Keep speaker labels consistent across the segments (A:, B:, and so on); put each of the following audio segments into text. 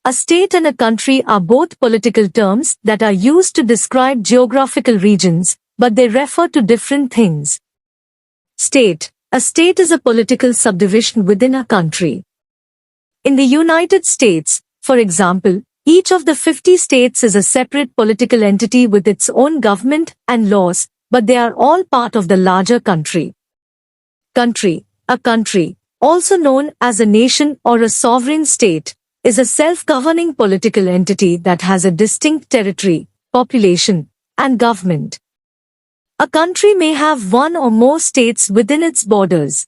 A: A state and a country are both political terms that are used to describe geographical regions, but they refer to different things. State. A state is a political subdivision within a country. In the United States, for example, each of the 50 states is a separate political entity with its own government and laws, but they are all part of the larger country. Country. A country, also known as a nation or a sovereign state, is a self-governing political entity that has a distinct territory, population, and government. A country may have one or more states within its borders.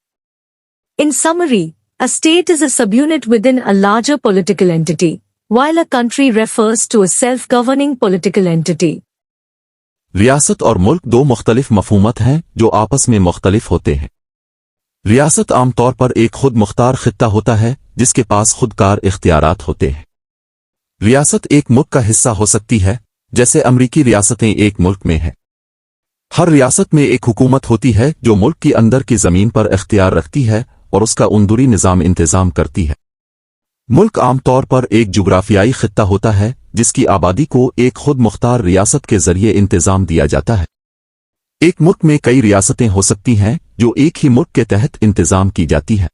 A: In summary, a state is a subunit within a larger political entity, while a country refers to a self-governing political entity.
B: रियासत और मुल्क दो मुख्तलिफ मफहूमत हैं जो आपस में मुख्तलिफ होते हैं। रियासत आमतौर पर एक खुद मुख्तार खित्ता होता है जिसके पास खुदकार इख्तियारात होते हैं। रियासत एक मुल्क का हिस्सा हो सकती है, जैसे अमरीकी रियासतें एक मुल्क में हैं। हर रियासत में एक हुकूमत होती है जो मुल्क की अंदर की ज़मीन पर इख्तियार रखती है और उसका अंदरूनी निज़ाम इंतज़ाम करती है। मुल्क आमतौर पर एक जुग्राफियाई खित्ता होता है जिसकी आबादी को एक खुद मुख्तार रियासत के जरिए इंतज़ाम दिया जाता है। एक मुल्क में कई रियासतें हो सकती हैं जो एक ही मुल्क के तहत इंतज़ाम की जाती है।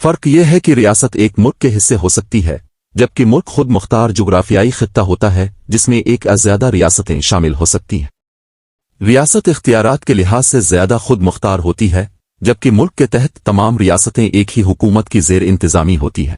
B: फ़र्क यह है कि रियासत एक मुल्क के हिस्से हो सकती है, जबकि मुल्क खुद मुख्तार जुग्राफियाई खित्ता होता है जिसमें एक या ज़्यादा रियासतें शामिल हो सकती हैं। रियासत इख्तियारात के लिहाज से ज़्यादा खुद मुख्तार होती है, जबकि मुल्क के तहत तमाम रियासतें एक ही हुकूमत की ज़ेर इंतज़ामी होती है।